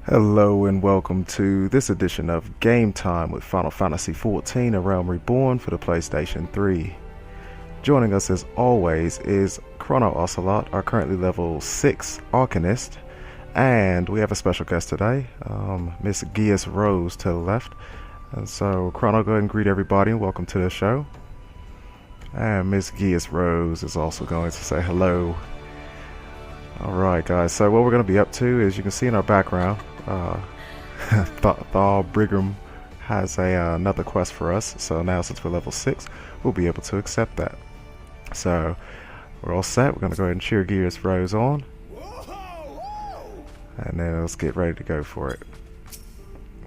Hello and welcome to this edition of Game Time with Final Fantasy XIV: A Realm Reborn for the PlayStation 3. Joining us as always is Chrono our currently level 6 Arcanist, and we have a special guest today, Miss Geass Rose to the left. And so Chrono, go ahead and greet everybody and welcome to the show. And Miss Geass Rose is also going to say hello. Alright guys, so what we're going to be up to is, you can see in our background, Thal Brigham has another quest for us. So now, since we're level 6, we'll be able to accept that. So we're all set. We're going to go ahead and cheer Geass Rose on, and then let's get ready to go for it.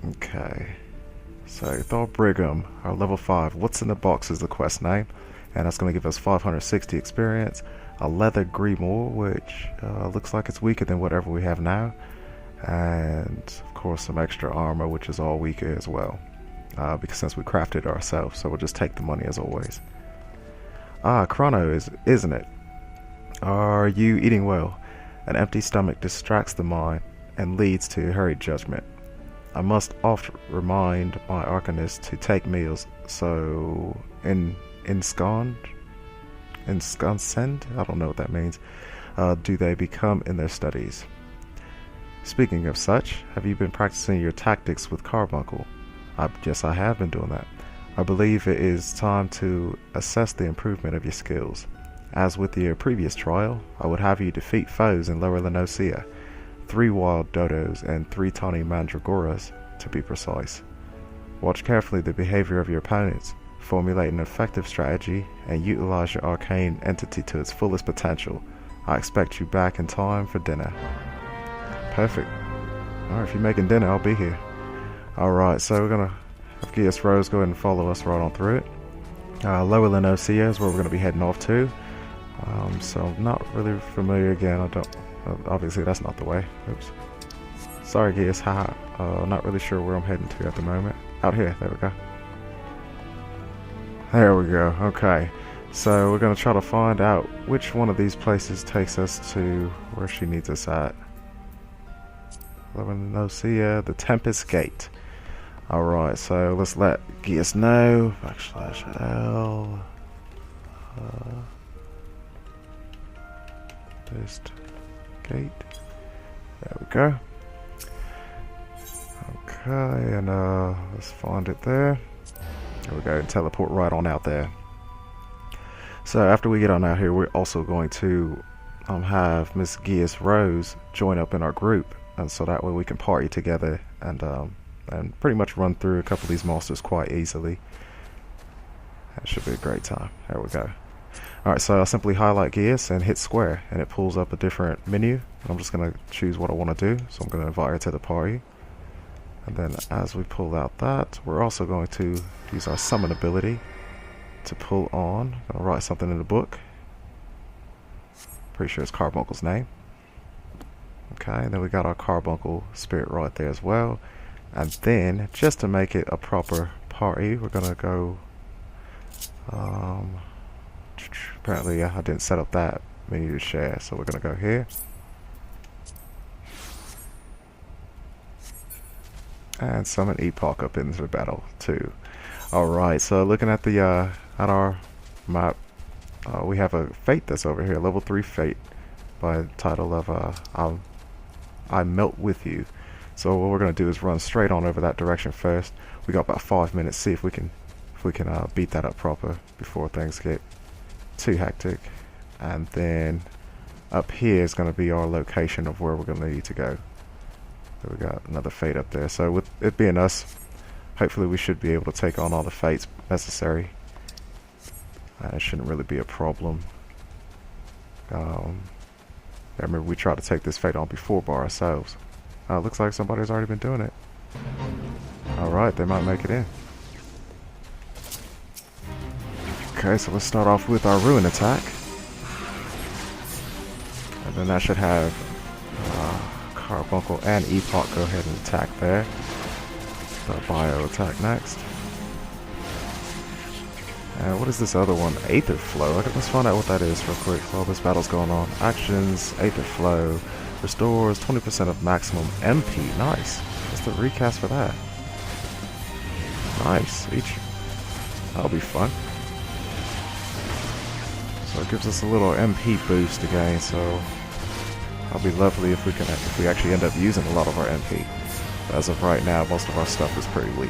Okay, so Thal Brigham, our level 5. What's in the box is the quest name, and that's going to give us 560 experience, a leather grimoire, which looks like it's weaker than whatever we have now, and of course some extra armor, which is all weaker as well, because since we crafted it ourselves. So we'll just take the money as always. Chrono, isn't it? Are you eating well? An empty stomach distracts the mind and leads to hurried judgment. I must oft remind my Arcanist to take meals, so ensconced, I don't know what that means, do they become in their studies. Speaking of such, have you been practicing your tactics with Carbuncle? Yes, I have been doing that. I believe it is time to assess the improvement of your skills. As with your previous trial, I would have you defeat foes in Lower La Noscea, 3 wild dodos and 3 tawny mandragoras, to be precise. Watch carefully the behavior of your opponents, formulate an effective strategy, and utilize your arcane entity to its fullest potential. I expect you back in time for dinner. Perfect. Alright, if you're making dinner, I'll be here. Alright, so we're going to have Geass Rose go ahead and follow us right on through it. Lower La Noscea is where we're going to be heading off to. So I'm not really familiar again. Obviously that's not the way. Oops. Sorry Geass, haha. Not really sure where I'm heading to at the moment. Out here, there we go. There we go, okay. So we're going to try to find out which one of these places takes us to where she needs us at. Lower La Noscea, the Tempest Gate. Alright, so let's let Geass know. /L. Tempest Gate. There we go. Okay, and let's find it there. There we go, and teleport right on out there. So after we get on out here, we're also going to have Miss Geass Rose join up in our group, and so that way we can party together and pretty much run through a couple of these monsters quite easily. That should be a great time. There we go. Alright, so I'll simply highlight Geass and hit square, and it pulls up a different menu. I'm just going to choose what I want to do, so I'm going to invite her to the party. And then as we pull out that, we're also going to use our summon ability to pull on. I'm going to write something in the book. Pretty sure it's Carbuncle's name. Okay, and then we got our Carbuncle spirit right there as well. And then, just to make it a proper party, we're going to go... apparently I didn't set up that menu to share, so we're going to go here. And summon Epoch up into the battle too. Alright, so looking at the at our map, we have a fate that's over here, level 3 fate, by the title of I Melt With You. So what we're gonna do is run straight on over that direction first. We got about 5 minutes, see if we can beat that up proper before things get too hectic. And then up here is gonna be our location of where we're gonna need to go. We got another fate up there, so with it being us, hopefully we should be able to take on all the fates necessary. It shouldn't really be a problem. I remember we tried to take this fate on before by ourselves. Looks like somebody's already been doing it. Alright, they might make it in. Okay, so let's start off with our ruin attack. And then that should have Carbuncle and Epoch go ahead and attack there. The bio attack next. And what is this other one? Aether Flow. Okay, let's find out what that is real quick while this battle's going on. Actions, Aether Flow, Restores 20% of maximum MP. Nice. What's the recast for that? Nice. That'll be fun. So it gives us a little MP boost again, so that'll be lovely if we actually end up using a lot of our MP. But as of right now, most of our stuff is pretty weak.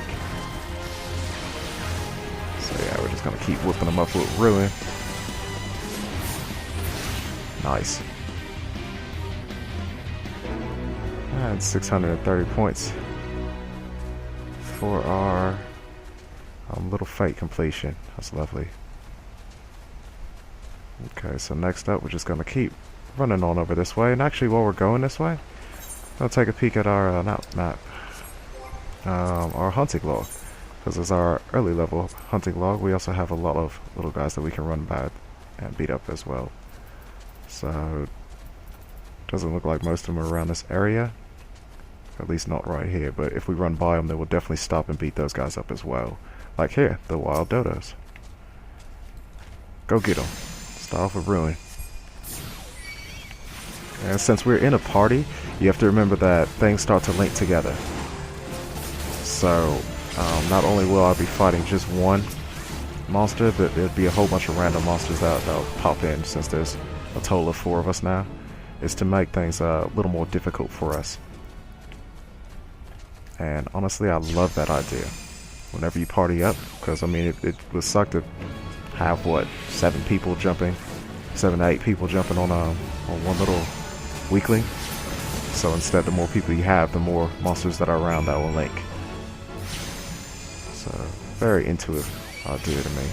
So yeah, we're just gonna keep whipping them up with Ruin. Nice. And 630 points for our little fight completion. That's lovely. Okay, so next up, we're just gonna keep running on over this way. And actually, while we're going this way, I'll take a peek at our map, our hunting log, because as our early level hunting log, we also have a lot of little guys that we can run by and beat up as well. So doesn't look like most of them are around this area, at least not right here. But if we run by them, they will definitely stop and beat those guys up as well. Like here, the wild dodos. Go get them. Start off with Ruin. And since we're in a party, you have to remember that things start to link together. So not only will I be fighting just one monster, but there'll be a whole bunch of random monsters that'll pop in, since there's a total of 4 of us now. Is to make things a little more difficult for us. And honestly, I love that idea. Whenever you party up, because I mean, it would suck to have what, 7 people jumping, 7 to 8 people jumping on one little weakling. So instead, the more people you have, the more monsters that are around that will link. So very intuitive idea to me.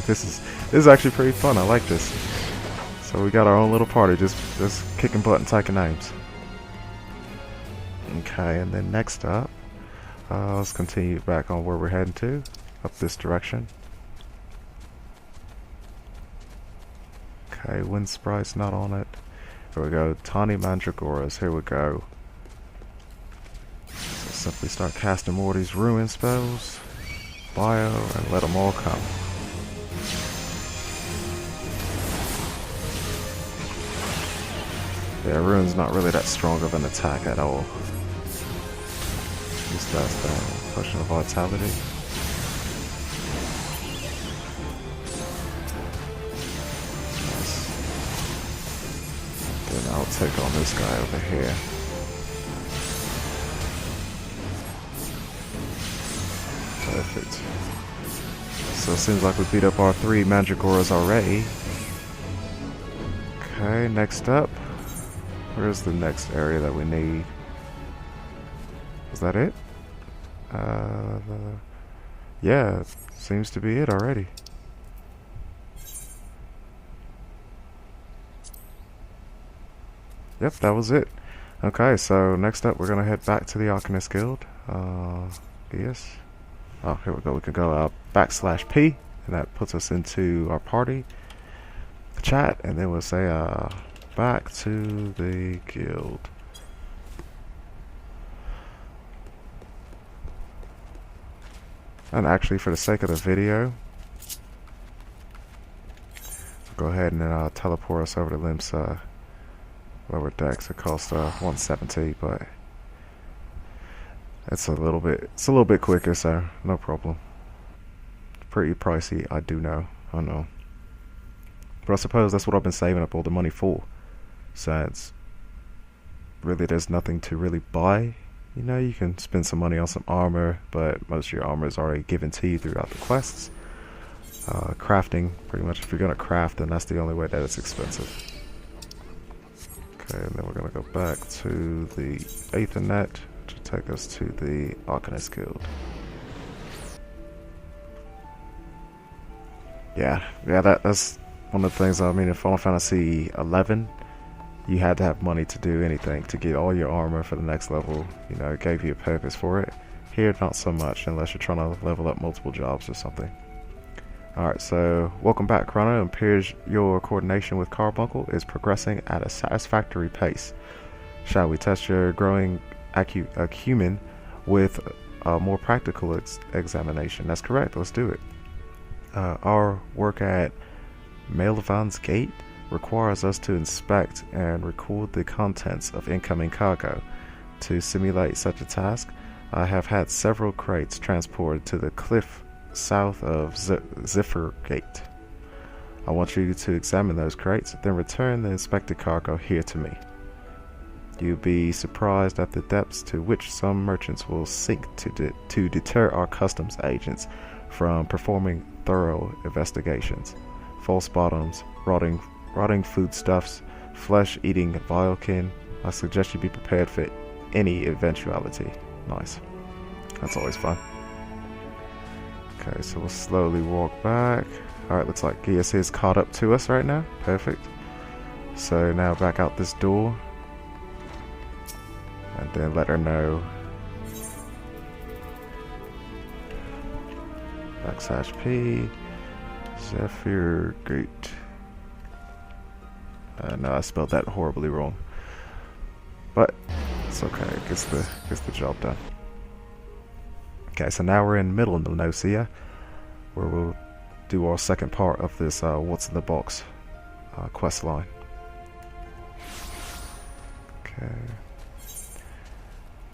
This is actually pretty fun. I like this. So we got our own little party, just kicking butt and taking names. Okay, and then next up, let's continue back on where we're heading to, up this direction. Okay, Wind Sprite's not on it. Here we go, Tawny Mandragoras, here we go. So simply start casting more of these Ruin spells, Bio, and let them all come. Yeah, Ruin's not really that strong of an attack at all. Just that's the question of vitality. Then I'll take on this guy over here. Perfect. So it seems like we beat up our 3 Mandragoras already. Okay, next up. Where's the next area that we need? Is that it? Yeah, seems to be it already. Yep, that was it. Okay, so next up we're gonna head back to the Arcanist Guild. Yes. Oh, here we go. We can go /P, and that puts us into our party chat, and then we'll say back to the guild. And actually, for the sake of the video, go ahead and teleport us over to Limp's lower decks. It costs 170, but it's a little bit quicker, so no problem. Pretty pricey, I do know. I know. But I suppose that's what I've been saving up all the money for. Since really there's nothing to really buy. You know, you can spend some money on some armor, but most of your armor is already given to you throughout the quests. Crafting, pretty much, if you're going to craft, then that's the only way that it's expensive. Okay, and then we're going to go back to the Aethernet to take us to the Arcanist Guild. Yeah, that's one of the things. I mean, in Final Fantasy 11, you had to have money to do anything, to get all your armor for the next level. You know, it gave you a purpose for it. Here, not so much, unless you're trying to level up multiple jobs or something. Alright, so welcome back, Chrono. It appears your coordination with Carbuncle is progressing at a satisfactory pace. Shall we test your growing acumen with a more practical examination? That's correct, let's do it. Our work at Mailvan's Gate requires us to inspect and record the contents of incoming cargo. To simulate such a task, I have had several crates transported to the cliff south of Zephyr Gate. I want you to examine those crates, then return the inspected cargo here to me. You'll be surprised at the depths to which some merchants will sink to deter our customs agents from performing thorough investigations. False bottoms, rotting foodstuffs, flesh-eating vilekin. I suggest you be prepared for any eventuality. Nice. That's always fun. Okay, so we'll slowly walk back. Alright, looks like Geass is caught up to us right now. Perfect. So now back out this door. And then let her know. /P. Zephyr Gate. No, I spelled that horribly wrong. But it's okay. It gets the job done. Okay, so now we're in middle of La Noscea, where we'll do our second part of this what's in the box quest line.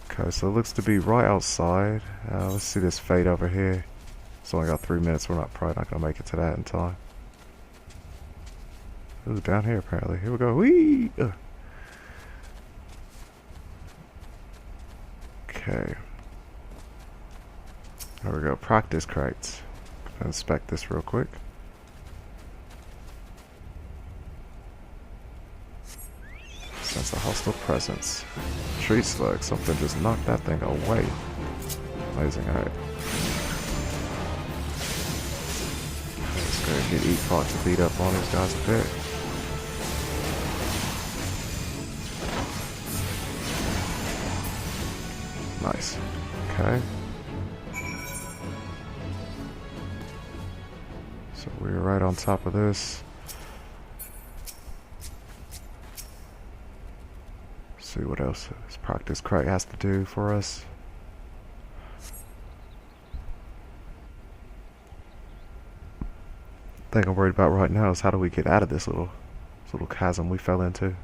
Okay, so it looks to be right outside. Let's see this fade over here. It's only got 3 minutes. We're probably not gonna make it to that in time. Ooh, down here apparently. Here we go. Whee! Okay. There we go. Practice crates. Inspect this real quick. Sense a hostile presence. Tree slug. Something just knocked that thing away. Amazing. Alright. Let's go get Epoch to beat up on these guys a bit. Nice. Okay. So we're right on top of this. See what else this practice crate has to do for us. The thing I'm worried about right now is how do we get out of this little chasm we fell into.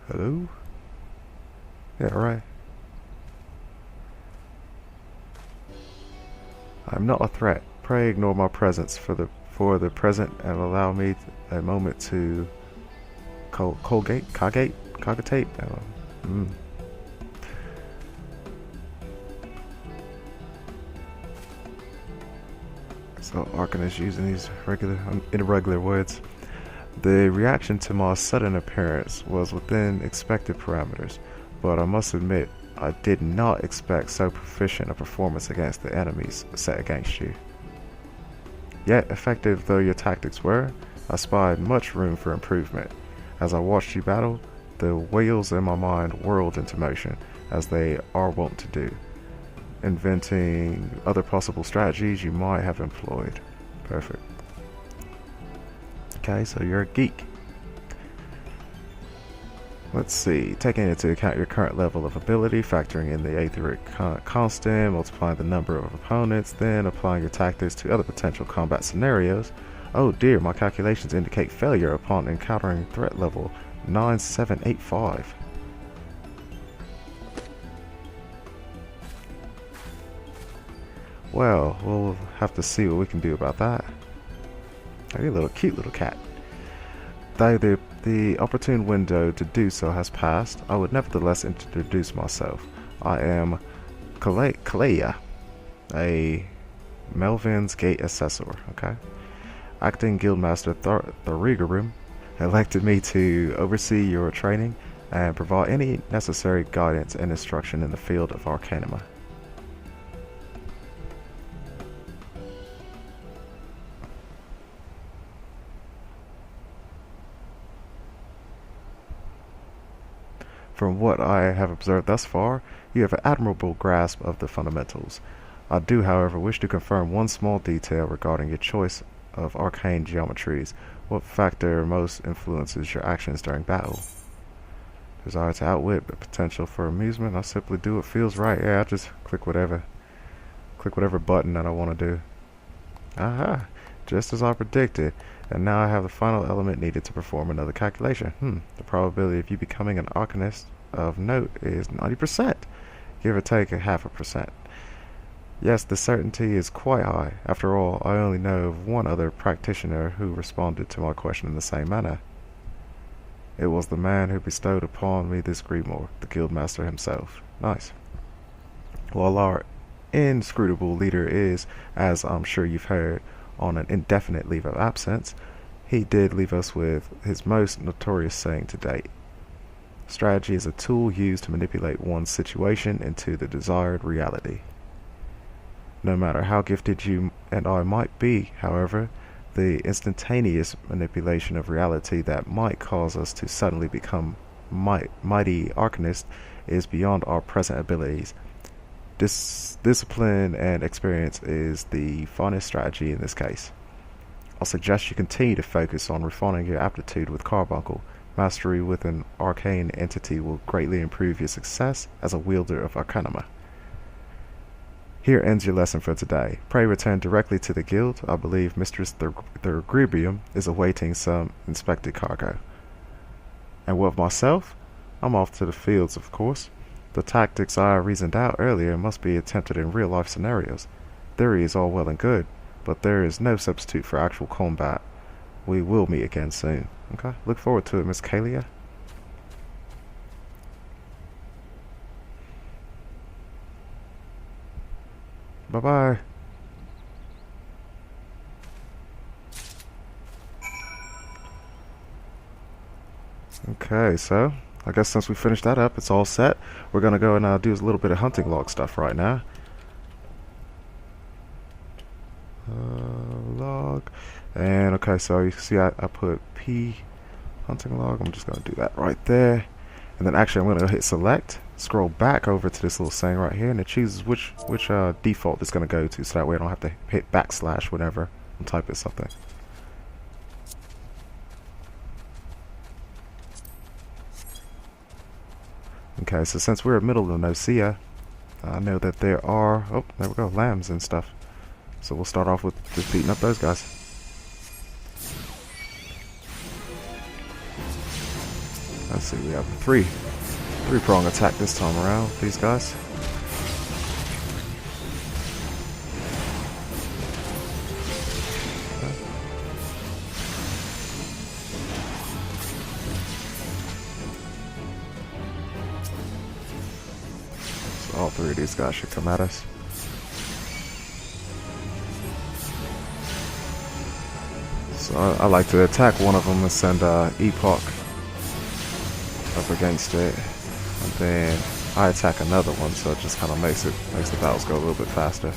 Hello? Yeah, right. I'm not a threat. Pray ignore my presence for the present and allow me a moment to cogitate. So Arcain is using these irregular words. The reaction to my sudden appearance was within expected parameters, but I must admit I did not expect so proficient a performance against the enemies set against you. Yet, effective though your tactics were, I spied much room for improvement. As I watched you battle, the wheels in my mind whirled into motion, as they are wont to do, inventing other possible strategies you might have employed. Perfect. Okay, so you're a geek. Let's see, taking into account your current level of ability, factoring in the aetheric constant, multiplying the number of opponents, then applying your tactics to other potential combat scenarios. Oh dear, my calculations indicate failure upon encountering threat level 9785. Well, we'll have to see what we can do about that. Hey, cute little cat. Though the opportune window to do so has passed, I would nevertheless introduce myself. I am Kalea, a Melvin's Gate assessor, okay? Acting Guildmaster Thorigarum elected me to oversee your training and provide any necessary guidance and instruction in the field of Arcainima. From what I have observed thus far, you have an admirable grasp of the fundamentals. I do, however, wish to confirm one small detail regarding your choice of arcane geometries. What factor most influences your actions during battle? Desire to outwit, but potential for amusement. I simply do what feels right. Yeah, I just click whatever button that I want to do. Aha! Just as I predicted. And now I have the final element needed to perform another calculation. The probability of you becoming an Arcanist of note is 90%, give or take a half a percent. Yes, the certainty is quite high. After all, I only know of one other practitioner who responded to my question in the same manner. It was the man who bestowed upon me this grimoire, the guildmaster himself. Nice. While our inscrutable leader is, as I'm sure you've heard, on an indefinite leave of absence, he did leave us with his most notorious saying to date. Strategy is a tool used to manipulate one's situation into the desired reality. No matter how gifted you and I might be, however, the instantaneous manipulation of reality that might cause us to suddenly become mighty Arcanists is beyond our present abilities. Discipline and experience is the finest strategy in this case. I'll suggest you continue to focus on refining your aptitude with Carbuncle. Mastery with an arcane entity will greatly improve your success as a wielder of Arcainima. Here ends your lesson for today. Pray return directly to the guild. I believe Mistress Thurgribium is awaiting some inspected cargo. And with myself, I'm off to the fields, of course. The tactics I reasoned out earlier must be attempted in real-life scenarios. Theory is all well and good, but there is no substitute for actual combat. We will meet again soon. Okay? Look forward to it, Miss Kalia. Bye-bye. Okay, so I guess since we finished that up, it's all set. We're gonna go and do a little bit of hunting log stuff right now. Log. And okay, so you see I put P hunting log. I'm just gonna do that right there. And then actually I'm gonna hit select, scroll back over to this little saying right here, and it chooses which default it's gonna go to, so that way I don't have to hit backslash whenever I'm typing something. Okay, so since we're in the middle of Noscea, I know that there are, oh, there we go, lambs and stuff. So we'll start off with just beating up those guys. Let's see, we have three-prong attack this time around, these guys. So all three of these guys should come at us. So I like to attack one of them and send Epoch up against it, and then I attack another one, so it just kind of makes the battles go a little bit faster.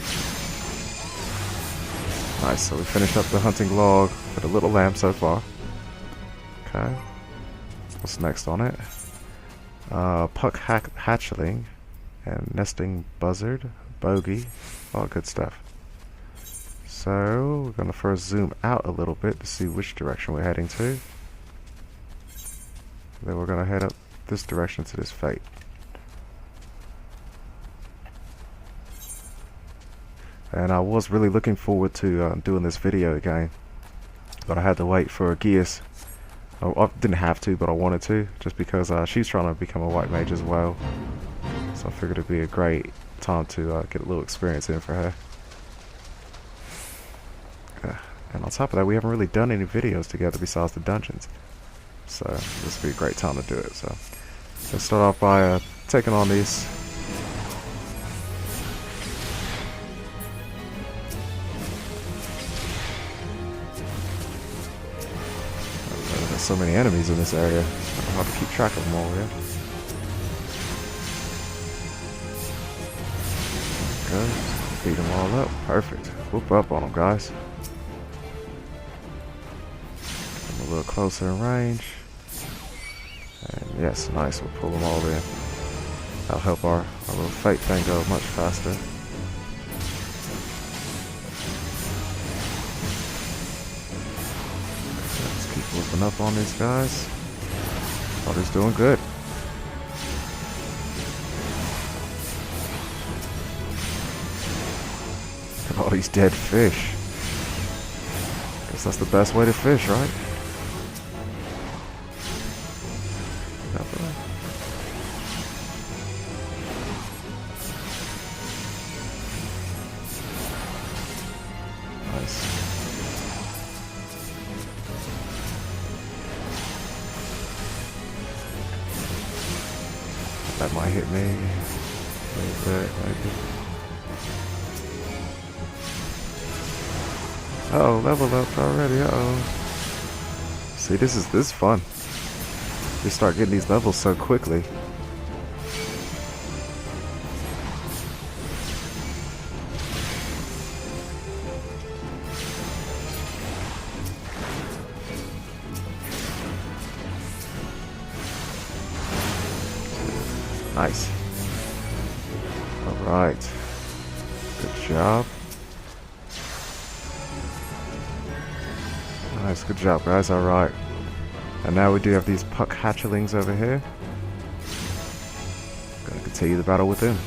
Nice, so we finished up the hunting log for the little lamb so far. Okay, what's next on it? Puck hatchling and nesting buzzard, bogey, all good stuff. So we're gonna first zoom out a little bit to see which direction we're heading to. Then we're gonna head up this direction to this fate. And I was really looking forward to doing this video again, but I had to wait for Geass. I didn't have to, but I wanted to, just because she's trying to become a white mage as well. So I figured it'd be a great time to get a little experience in for her. And on top of that, we haven't really done any videos together besides the dungeons. So this would be a great time to do it. So let's start off by taking on these. There's so many enemies in this area. I don't know how to keep track of them all here. Okay, beat them all up. Perfect. Whoop up on them, guys. Come a little closer in range. And yes, nice, we'll pull them all in. That'll help our little fate thing go much faster. Loading up on these guys. Water's doing good. Look at all these dead fish. Guess that's the best way to fish, right? Nice. That might hit me a little bit, maybe. Uh-oh, level up already, uh-oh. See, this is fun. You start getting these levels so quickly. Nice. Alright. Good job. Nice, good job guys, alright. And now we do have these puck hatchlings over here. Gonna continue the battle with them.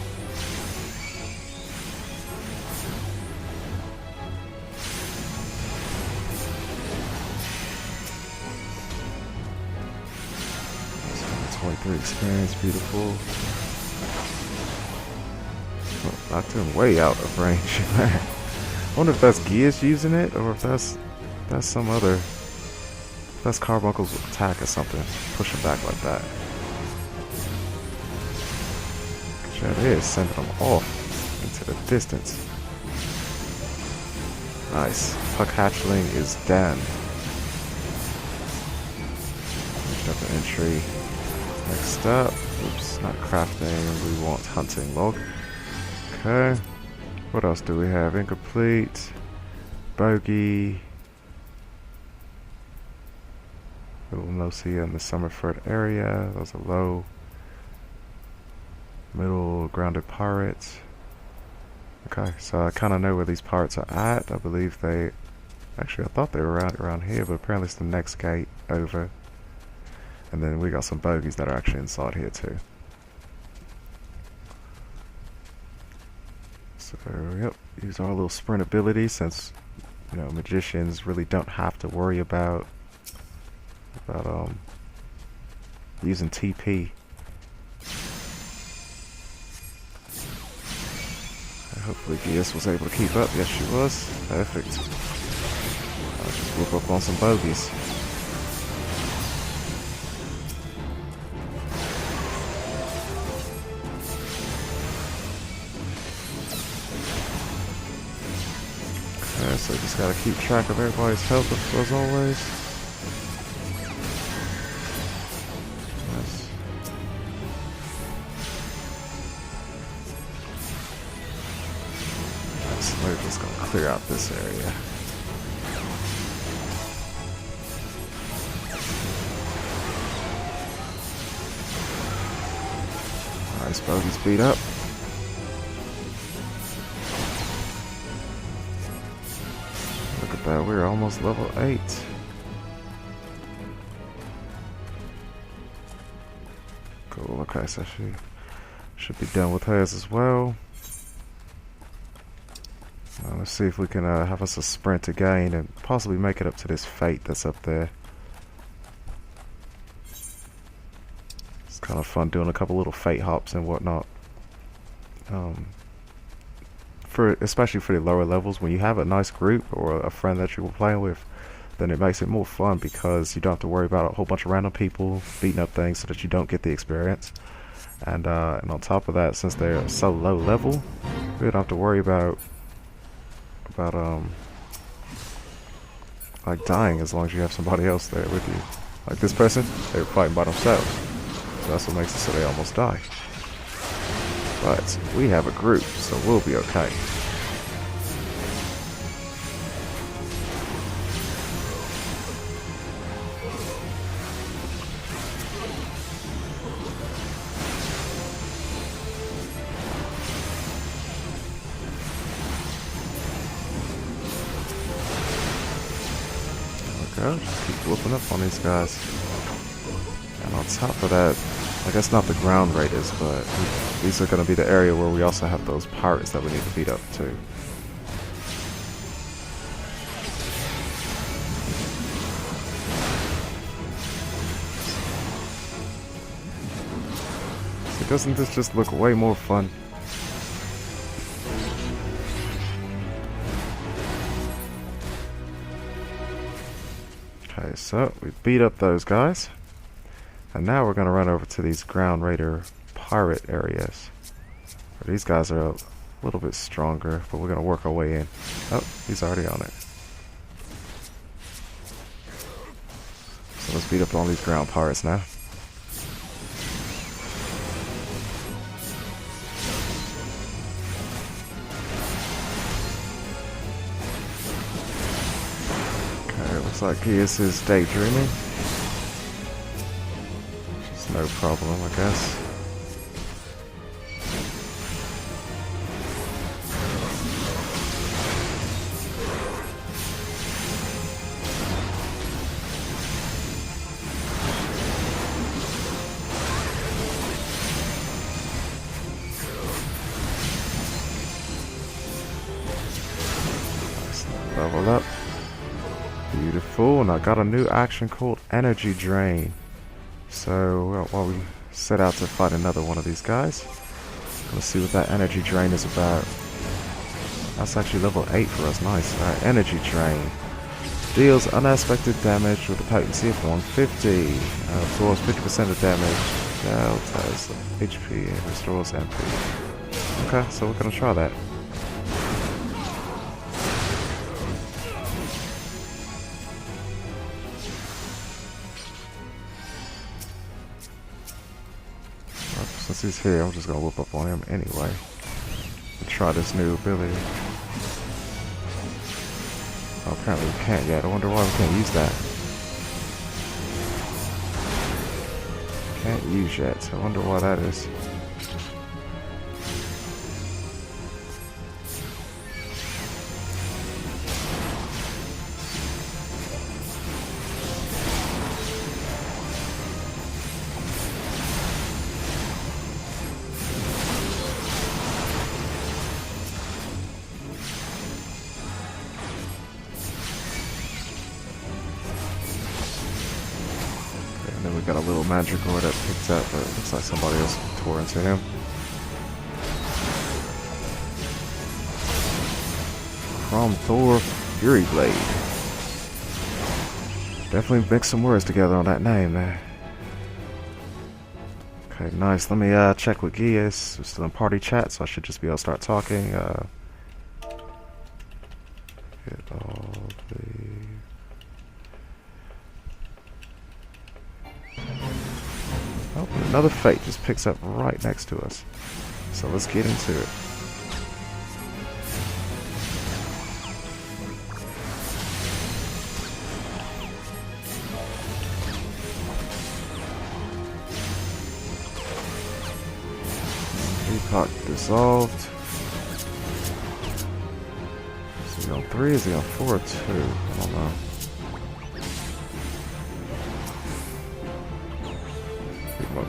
So 23 experience, beautiful. Oh, knocked him way out of range. I wonder if that's Geass using it or if that's some other. That's Carbuncle's attack or something. Push him back like that. That is sending them off into the distance. Nice. Puck hatchling is done. Finished up an entry. Next up. Oops, not crafting. We want hunting log. Okay. What else do we have? Incomplete. Bogey. Fields of La Noscea in the Summerford area. Those are low. Middle grounded pirates. Okay, so I kind of know where these pirates are at. I believe they... Actually, I thought they were around here, but apparently it's the next gate over. And then we got some bogeys that are actually inside here too. So, yep, use our little sprint ability since, you know, magicians really don't have to worry about using TP. Hopefully Geass was able to keep up. Yes, she was. Perfect. I'll just whoop up on some bogeys. Okay, so just gotta keep track of everybody's health as always. We're just going to clear out this area. Nice, bogey's beat up. Look at that, we're almost level 8. Cool, okay, so she should be done with hers as well. Let's see if we can have us a sprint again and possibly make it up to this fate that's up there. It's kind of fun doing a couple little fate hops and whatnot. Especially for the lower levels, when you have a nice group or a friend that you're playing with, then it makes it more fun because you don't have to worry about a whole bunch of random people beating up things so that you don't get the experience. And on top of that, since they're so low level, we don't have to worry about like dying as long as you have somebody else there with you. Like this person, they were fighting by themselves, so that's what makes it so they almost die. But we have a group, so we'll be okay. go. Just keep whooping up on these guys. And on top of that, I guess not the ground raiders, but these are going to be the area where we also have those pirates that we need to beat up too. So doesn't this just look way more fun? Okay, so we beat up those guys. And now we're going to run over to these ground raider pirate areas. These guys are a little bit stronger, but we're going to work our way in. Oh, he's already on it. So let's beat up all these ground pirates now. Okay, looks like Geass is daydreaming. No problem, I guess. Nice. Level up. Beautiful. And I got a new action called Energy Drain. So, while we set out to fight another one of these guys, let's see what that energy drain is about. That's actually level 8 for us, nice. Alright, energy drain. Deals unexpected damage with a potency of 150. Absorbs 50% of damage. Deltas HP and restores MP. Okay, so we're going to try that. Since he's here, I'm just gonna whoop up on him anyway. And try this new ability. Oh, apparently we can't yet. I wonder why we can't use that. Can't use yet. I wonder why that is. Got a little Mandragora that picked up, but it looks like somebody else tore into him. Chrome Thor Fury Blade. Definitely mix some words together on that name there. Okay, nice. Let me check with Geass. We're still in party chat, so I should just be able to start talking. Get all the... Oh, another fate just picks up right next to us. So let's get into it. Epoch dissolved. Is he on 3? Is he on 4 or 2? I don't know.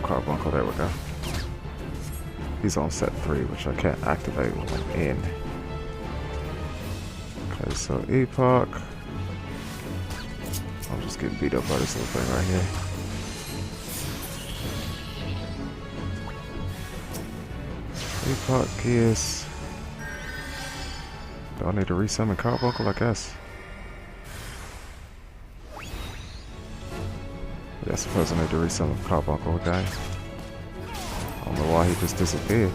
Carbuncle, there we go. He's on set 3, which I can't activate when I'm in. Okay, so Epoch. I'm just getting beat up by this little thing right here. Epoch, Geass. Do I need to resummon Carbuncle? I guess. Yeah, I suppose I need to resummon Carbuncle, okay? I don't know why he just disappeared.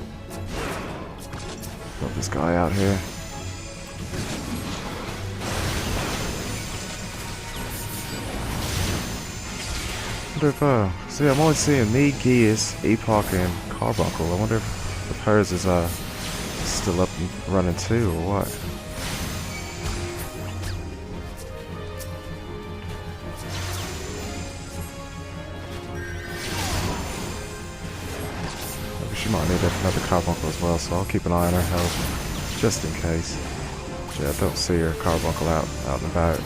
Got this guy out here. I wonder if, see, I'm only seeing me, Geass, Epoch, and Carbuncle. I wonder if hers is still up and running too, or what? She might need another Carbuncle as well, so I'll keep an eye on her health, just in case. Yeah, I don't see her Carbuncle out and about.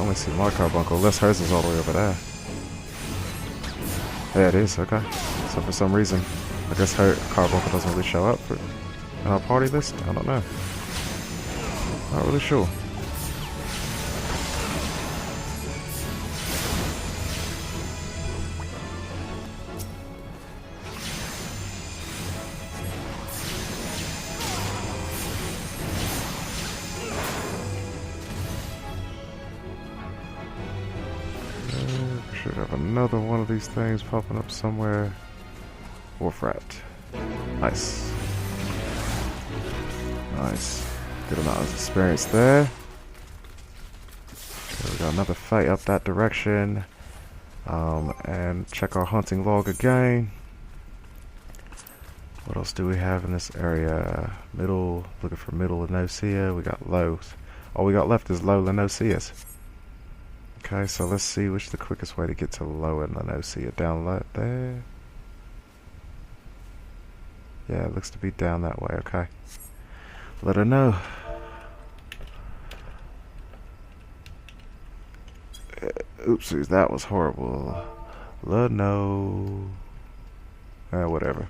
only see my carbuncle, unless hers is all the way over there. Yeah, it is, okay. So for some reason, I guess her carbuncle doesn't really show up in our party list? I don't know. Not really sure. Should have another one of these things popping up somewhere. Wolf rat. Nice. Nice. Good amount of experience there. Okay, we got another fight up that direction. And check our hunting log again. What else do we have in this area? Middle, looking for middle La Noscea. We got low. All we got left is low La Noceas. Okay, so let's see which is the quickest way to get to low in La Noscea. Down there. Yeah, it looks to be down that way, okay. Let her know. Oopsies, that was horrible. No. Whatever.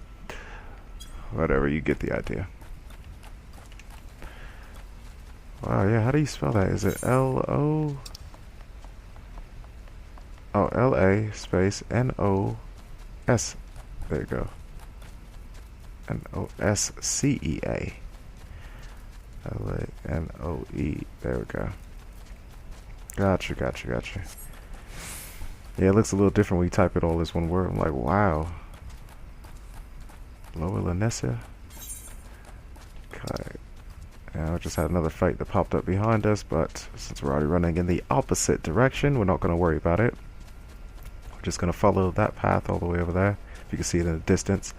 Whatever, you get the idea. Wow, yeah, how do you spell that? Is it L-O? Oh, L-A space N-O-S. There you go. N-O-S-C-E-A. L-A-N-O-E. There we go. Gotcha. Yeah, it looks a little different when you type it all as one word. I'm like, wow. Lower La Noscea. Okay. And I just had another fight that popped up behind us, but since we're already running in the opposite direction, we're not going to worry about it. We're just going to follow that path all the way over there. If you can see it in the distance.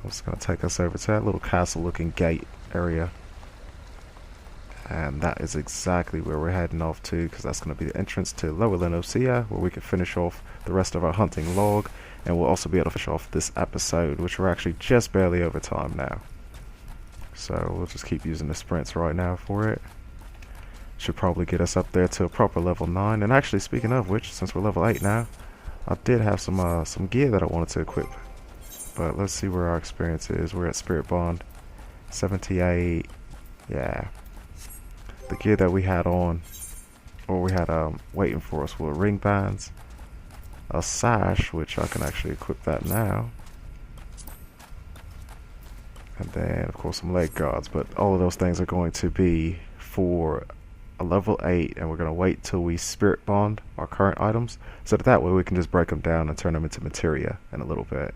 It's going to take us over to that little castle-looking gate area. And that is exactly where we're heading off to, because that's going to be the entrance to Lower La Noscea, where we can finish off the rest of our hunting log. And we'll also be able to finish off this episode, which we're actually just barely over time now. So we'll just keep using the sprints right now for it. Should probably get us up there to a proper level 9. And actually, speaking of which, since we're level 8 now, I did have some gear that I wanted to equip. But let's see where our experience is. We're at Spirit Bond. 78. Yeah. The gear that we had on, or we had waiting for us, were ring bands, a sash, which I can actually equip that now, and then of course some leg guards. But all of those things are going to be for a level 8, and we're going to wait till we Spirit Bond our current items, so that way we can just break them down and turn them into materia in a little bit.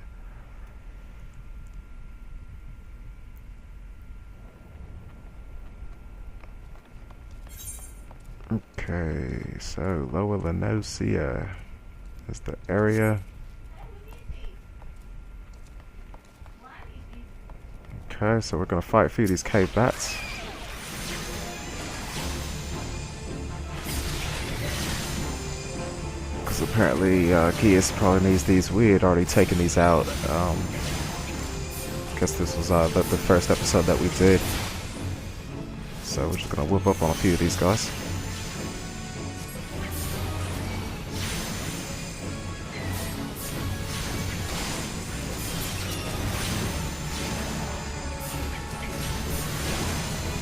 Okay, so Lower La Noscea is the area. Okay, so we're gonna fight a few of these cave bats. Because apparently Geass probably needs these. We had already taken these out. Guess this was the first episode that we did. So we're just gonna whip up on a few of these guys.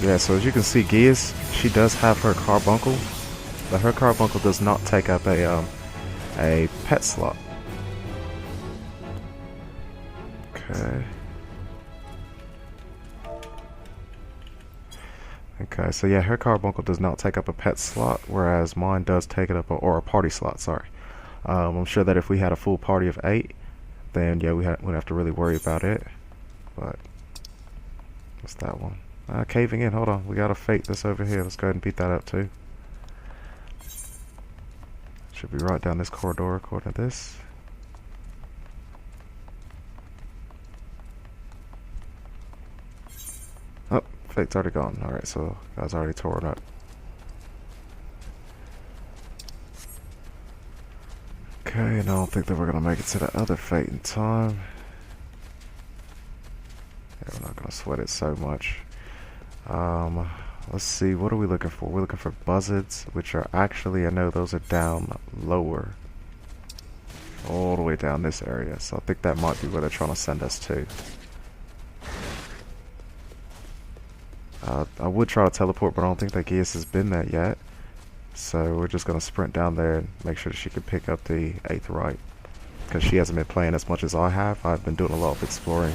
Yeah, so as you can see, Geass, she does have her carbuncle, but her carbuncle does not take up a pet slot. Okay. Okay, so yeah, her carbuncle does not take up a pet slot, whereas mine does take it up, or a party slot, sorry. I'm sure that if we had a full party of 8, then yeah, we'd have to really worry about it. But, what's that one? Caving in, hold on, we gotta fate this over here. Let's go ahead and beat that up too. Should be right down this corridor according to this. Oh, fate's already gone. Alright, so guys already tore it up. Okay, and I don't think that we're gonna make it to the other fate in time. Yeah, we're not gonna sweat it so much. Let's see, what are we looking for? We're looking for buzzards, which are actually, I know those are down lower. All the way down this area. So I think that might be where they're trying to send us to. I would try to teleport, but I don't think that Geass has been there yet. So we're just going to sprint down there and make sure that she can pick up the Aetheryte. Because she hasn't been playing as much as I have. I've been doing a lot of exploring.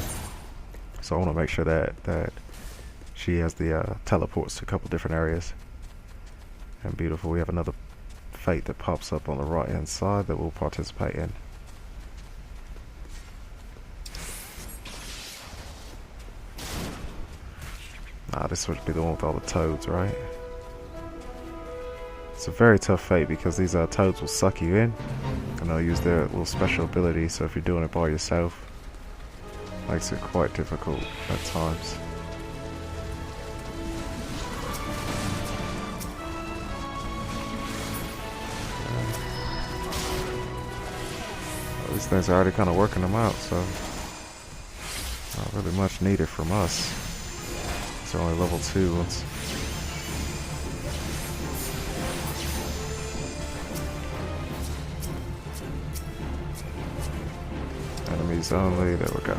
So I want to make sure that she has the teleports to a couple different areas. And beautiful, we have another fate that pops up on the right hand side that we'll participate in. This would be the one with all the toads, right? It's a very tough fate because these toads will suck you in, and they'll use their little special ability, so if you're doing it by yourself, makes it quite difficult at times. These things are already kind of working them out, so not really much needed from us. It's only level 2 ones. Enemies only, there we go.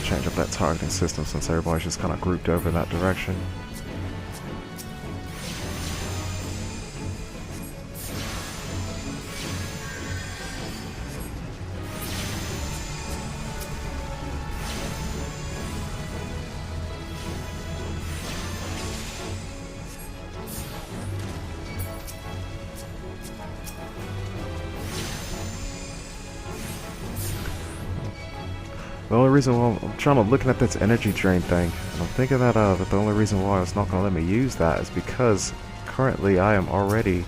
Change up that targeting system since everybody's just kind of grouped over in that direction. The only reason why I'm trying to looking at this energy drain thing, and I'm thinking that the only reason why it's not going to let me use that is because currently I'm already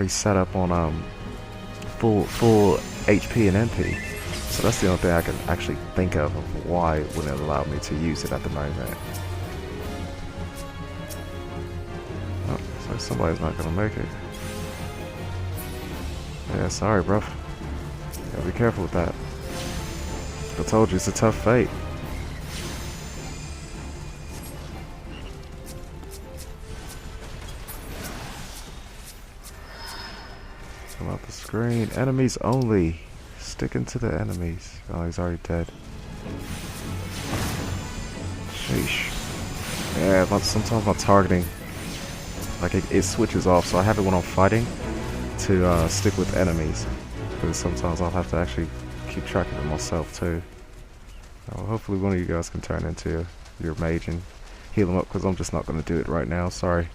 set up on full HP and MP, so that's the only thing I can actually think of why it wouldn't allow me to use it at the moment. Oh, looks like somebody's not going to make it. Yeah, sorry, bruv. Gotta be careful with that. I told you, it's a tough fate. Come out the screen. Enemies only. Sticking to the enemies. Oh, he's already dead. Sheesh. Yeah, sometimes my targeting, like it switches off, so I have it when I'm fighting to stick with enemies. Because sometimes I'll have to actually keep track of it myself too. Well, hopefully one of you guys can turn into your mage and heal him up, because I'm just not going to do it right now, sorry.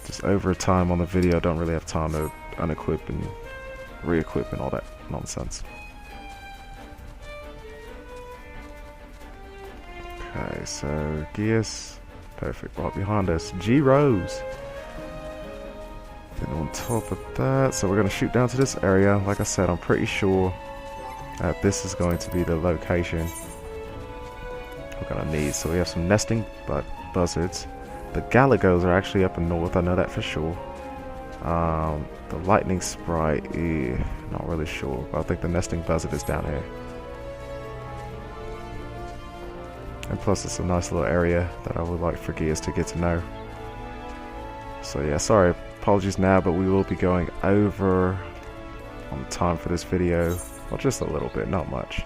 Just over time on the video, I don't really have time to unequip and re-equip and all that nonsense. Okay, so Geass, perfect, right behind us, Geass Rose. Then on top of that, so we're going to shoot down to this area. Like I said, I'm pretty sure that this is going to be the location we're going to need. So we have some nesting buzzards. The Galagos are actually up in north, I know that for sure. The lightning sprite, not really sure, but I think the nesting buzzard is down here. And plus it's a nice little area that I would like for Geass to get to know. So yeah, sorry, apologies now, but we will be going over on time for this video. Well, just a little bit, not much.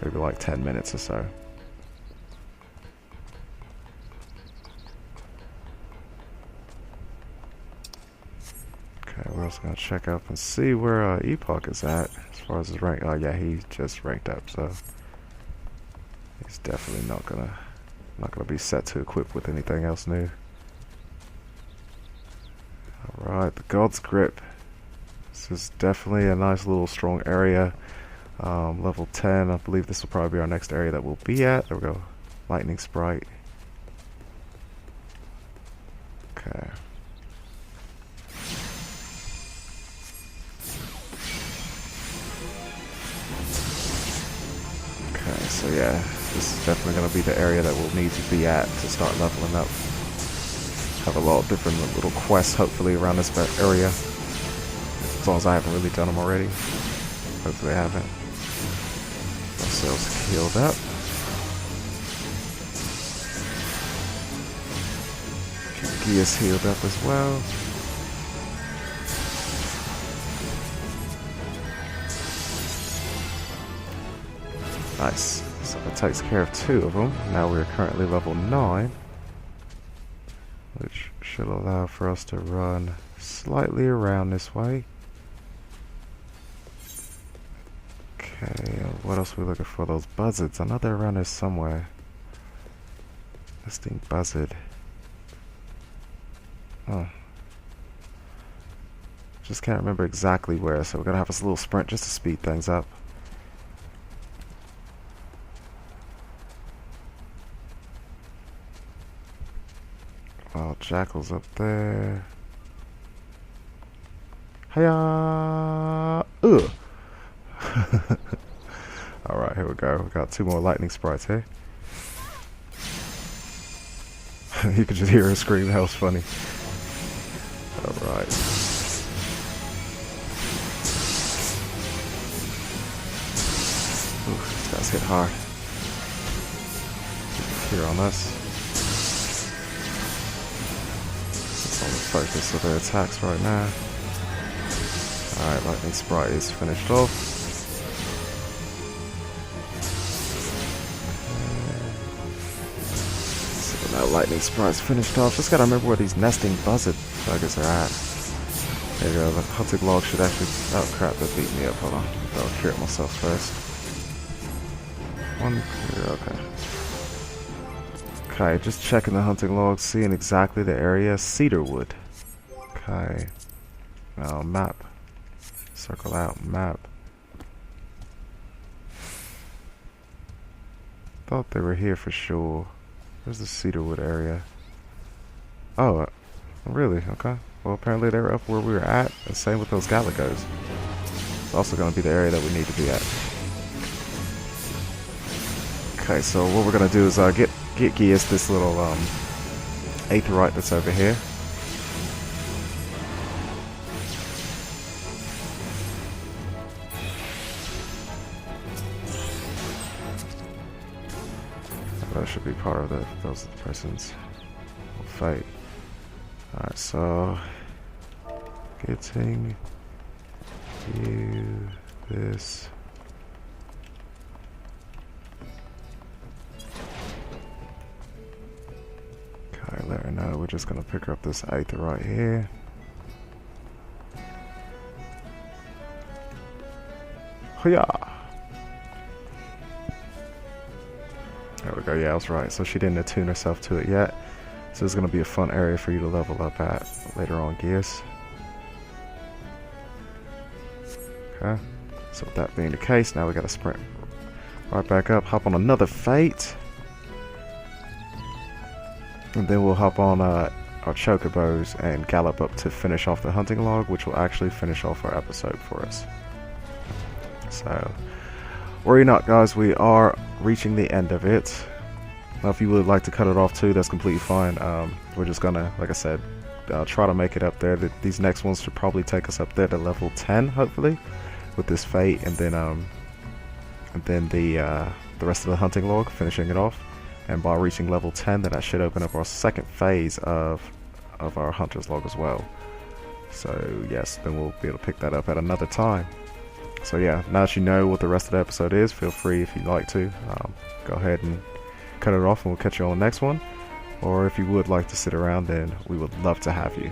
Maybe like 10 minutes or so. Okay, we're also going to check up and see where Epoch is at as far as his rank. Oh yeah, he just ranked up, so he's definitely not gonna be set to equip with anything else new. Alright, the God's Grip. This is definitely a nice little strong area. Level 10, I believe this will probably be our next area that we'll be at. There we go. Lightning Sprite. Okay. Okay, so yeah, this is definitely going to be the area that we'll need to be at to start leveling up. Have a lot of different little quests hopefully around this area. As long as I haven't really done them already. Hopefully I haven't. Ourselves healed up. Geass healed up as well. Nice. So that takes care of 2 of them. Now we're currently level 9. Which should allow for us to run slightly around this way. Okay, what else are we looking for? Those buzzards. I know they're around here somewhere. Nesting buzzard. Oh. Just can't remember exactly where, so we're gonna have us a little sprint just to speed things up. Oh, Jackal's up there. Hiya! Ugh! Alright, here we go. We got 2 more lightning sprites here. You could just hear her scream. That was funny. Alright. Ooh, these guys hit hard. Here on us. It's on the focus of their attacks right now. Alright, lightning sprite is finished off. Now lightning sprite's finished off. Just gotta remember where these nesting buzzard buggers are at. There you go, the hunting log should actually... Oh crap, that beat me up. Hold on. I'll cure it myself first. 1 clear, okay. Okay, just checking the hunting log, seeing exactly the area. Cedarwood. Okay. Now, map. Circle out, map. Thought they were here for sure. Where's the Cedarwood area? Oh, really? Okay. Well, apparently they were up where we were at, and same with those Galagos. It's also going to be the area that we need to be at. Okay, so what we're going to do is get Geass this little aetheryte that's over here. That should be part of those person's fate. Alright, so getting you this. Okay, let her know we're just gonna pick her up this aetheryte here. Hoo-yah! There we go, yeah, I was right. So she didn't attune herself to it yet. So it's going to be a fun area for you to level up at later on, Geass. Okay, so with that being the case, now we got to sprint right back up, hop on another fate. And then we'll hop on our chocobos and gallop up to finish off the hunting log, which will actually finish off our episode for us. So... worry not, guys, we are reaching the end of it. Now, if you would like to cut it off too, that's completely fine. We're just gonna, like I said, try to make it up there. These next ones should probably take us up there to level 10, hopefully, with this fate, and then the rest of the hunting log, finishing it off. And by reaching level 10, then that should open up our second phase of our hunter's log as well. So yes, then we'll be able to pick that up at another time. So yeah, now that you know what the rest of the episode is, feel free, if you'd like to, go ahead and cut it off and we'll catch you on the next one. Or if you would like to sit around, then we would love to have you.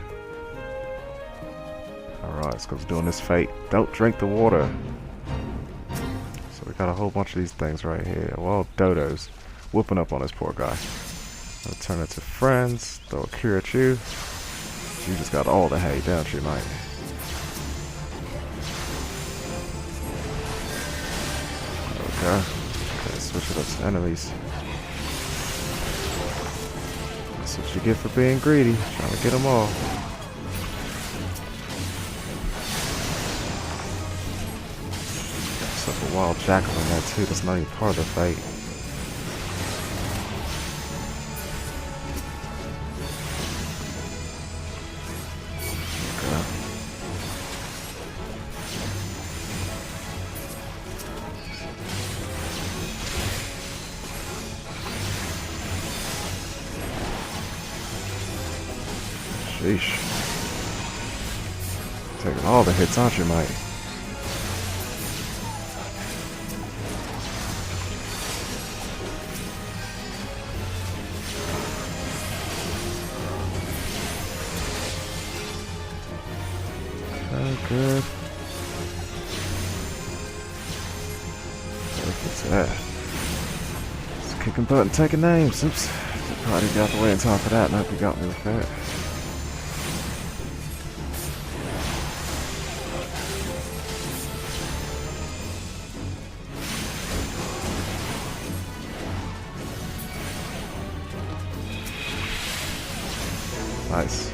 Alright, let's go doing this fate. Don't drink the water. So we got a whole bunch of these things right here. Well, dodos. Whooping up on this poor guy. I'll turn it to friends. Throw a cure at you. You just got all the hay, don't you, mate? Okay, switch it up to enemies. That's what you get for being greedy, trying to get them all. Except for wild jackal in that too, that's not even part of the fight. Sheesh. Taking all the hits, aren't you, mate? Oh, good. What's that? Just kicking butt and taking names. Oops. Probably got the way in time for that, and I hope you got me with that. Nice.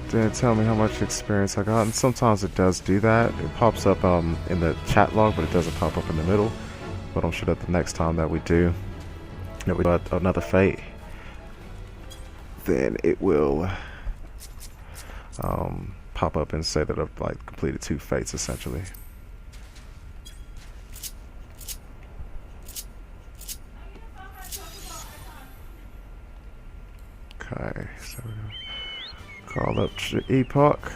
Didn't tell me how much experience I got, and sometimes it does do that. It pops up in the chat log, but it doesn't pop up in the middle. But I'm sure that the next time that we do another fate, then it will pop up and say that I've like completed 2 fates essentially. Okay, so we're gonna call up Epoch.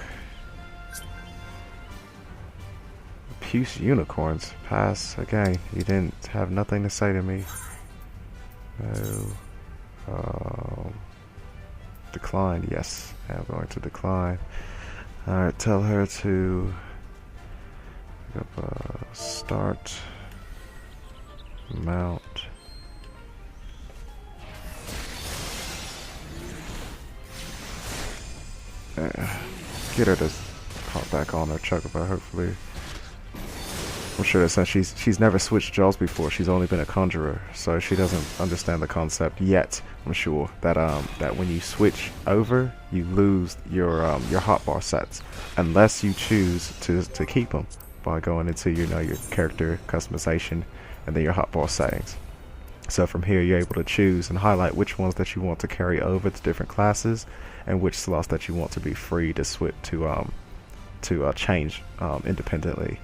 Puce unicorns. Pass again. You didn't have nothing to say to me. No. Decline. Yes, I'm going to decline. Alright, tell her to pick up start mount. Get her to pop back on her chocobo, hopefully. I'm sure that since she's never switched jaws before, she's only been a conjurer, so she doesn't understand the concept yet. I'm sure that that when you switch over, you lose your hotbar sets, unless you choose to keep them by going into your character customization and then your hotbar settings. So from here, you're able to choose and highlight which ones that you want to carry over to different classes, and which slots that you want to be free to switch to change independently.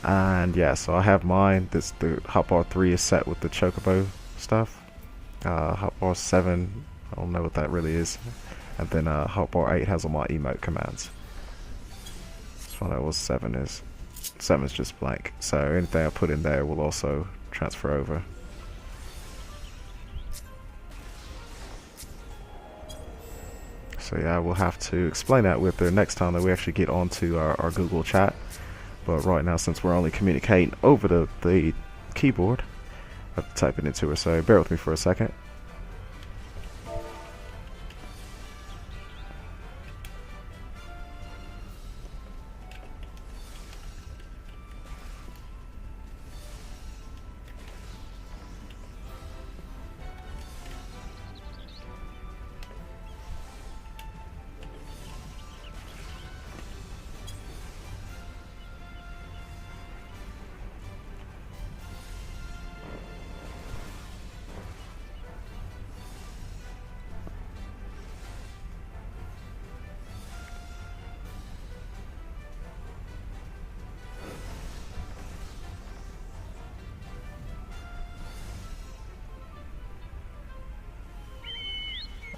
And yeah, so I have mine. The hotbar 3 is set with the chocobo stuff. Hotbar 7, I don't know what that really is. And then hotbar 8 has all my emote commands. Let's find out what 7 is. 7 is just blank. So anything I put in there will also transfer over. So yeah, we'll have to explain that with her next time that we actually get onto our Google chat. But right now, since we're only communicating over the keyboard, I have to type it into her, so bear with me for a second.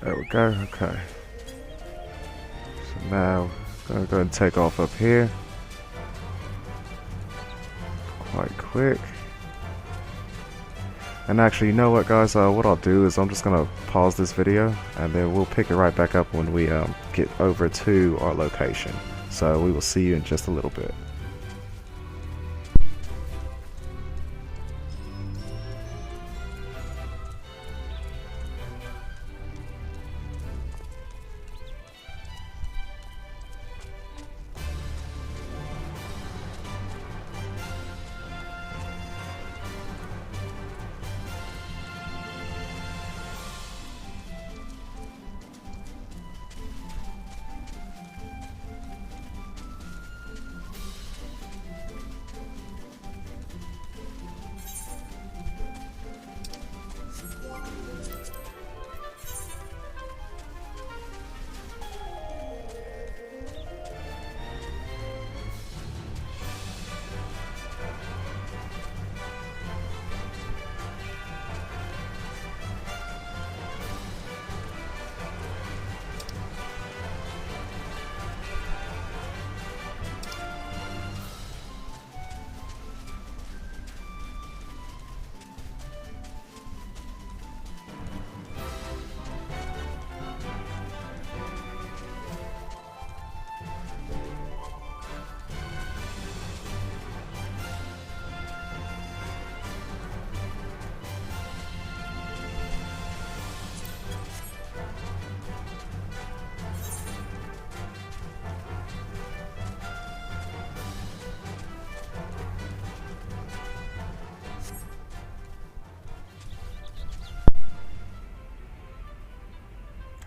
There we go, okay. So now, I'm going to go and take off up here. Quite quick. And actually, you know what guys, what I'll do is I'm just going to pause this video, and then we'll pick it right back up when we get over to our location. So we will see you in just a little bit.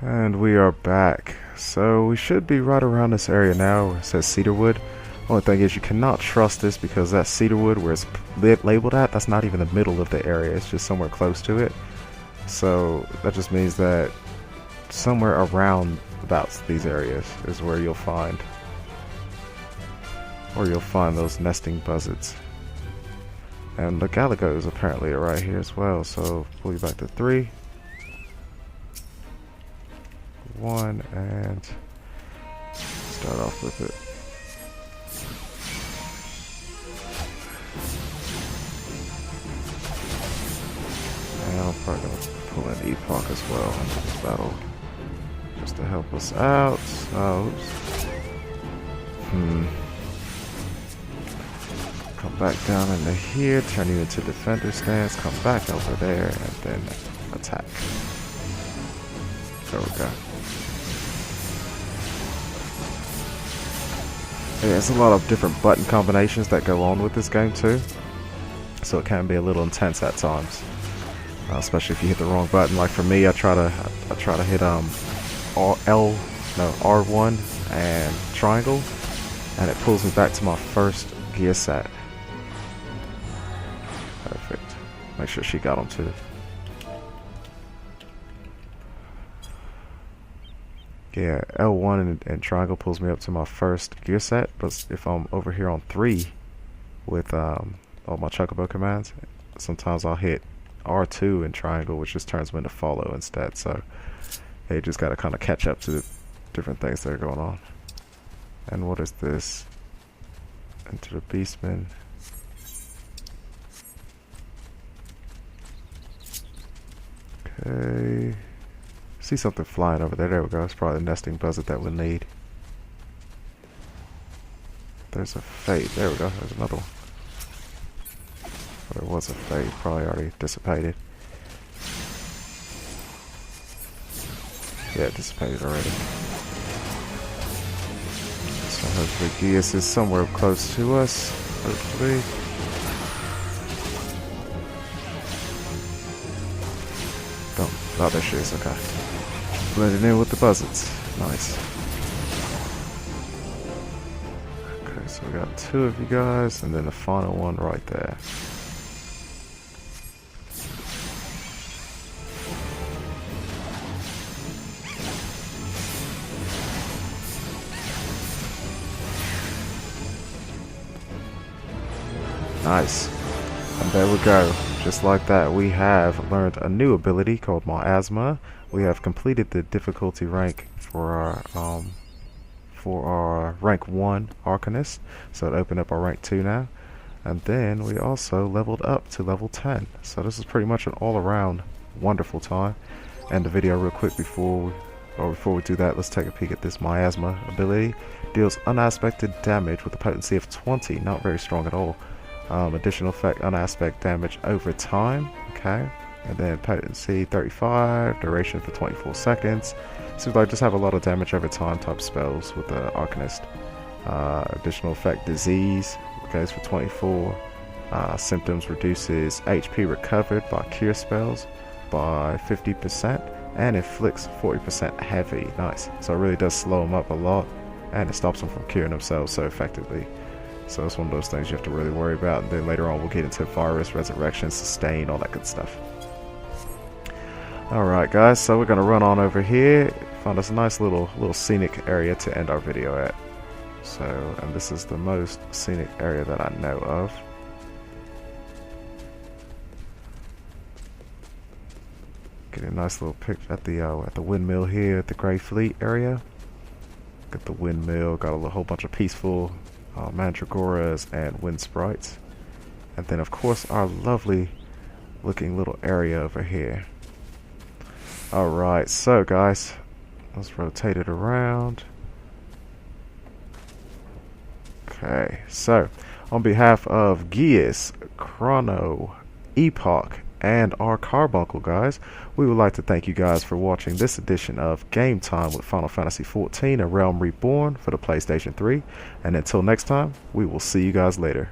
And we are back. So we should be right around this area now where it says cedarwood. Only thing is you cannot trust this because that cedarwood where it's labeled at, that's not even the middle of the area. It's just somewhere close to it. So that just means that somewhere around about these areas is where you'll find those nesting buzzards. And the galligos apparently are right here as well. So pull you back to 3. 1 and start off with it. And I'm probably going to pull an Epoch as well into this battle just to help us out. Oops. Come back down into here, turn you into defender stance, come back over there, and then attack. There we go. Yeah, there's a lot of different button combinations that go on with this game too, so it can be a little intense at times, especially if you hit the wrong button. Like for me, I try to hit R1 and triangle, and it pulls me back to my first gear set. Perfect. Make sure she got them too. Yeah, L1 and triangle pulls me up to my first gear set, but if I'm over here on 3 with all my chocobo commands, sometimes I'll hit R2 and triangle, which just turns me into follow instead. So yeah, you just gotta kind of catch up to the different things that are going on. And what is this? Into the beastman. Okay. See something flying over there. There we go. It's probably the nesting buzzard that we'll need. There's a fate. There we go. There's another one. Well, there was a fate. Probably already dissipated. Yeah, it dissipated already. So hopefully Geass is somewhere close to us. Hopefully. Oh, there she is. Okay. Blending in with the buzzards. Nice. Okay, so we got 2 of you guys, and then the final one right there. Nice. And there we go. Just like that, we have learned a new ability called Miasma. We have completed the difficulty rank for our rank 1 Arcanist, so it opened up our rank 2 now. And then we also leveled up to level 10. So this is pretty much an all-around wonderful time. End the video real quick before we do that. Let's take a peek at this Miasma ability. Deals unaspected damage with a potency of 20, not very strong at all. Additional effect, unaspect damage over time. Okay, and then potency 35, duration for 24 seconds. Seems like just have a lot of damage over time type spells with the Arcanist. Additional effect, disease, goes for 24. Symptoms reduces HP recovered by cure spells by 50% and inflicts 40% heavy. Nice. So it really does slow them up a lot, and it stops them from curing themselves so effectively. So it's one of those things you have to really worry about. And then later on we'll get into virus, resurrection, sustain, all that good stuff. Alright guys, so we're going to run on over here. Found us a nice little scenic area to end our video at. So, and this is the most scenic area that I know of. Get a nice little pic at the windmill here at the Grey Fleet area. Got the windmill, got a whole bunch of peaceful mandragoras and wind sprites, and then of course our lovely looking little area over here. Alright, so guys, let's rotate it around. Okay, so on behalf of Geass, Chrono, Epoch, and our Carbuncle guys, we would like to thank you guys for watching this edition of Game Time with Final Fantasy XIV: A Realm Reborn for the PlayStation 3. And until next time, we will see you guys later.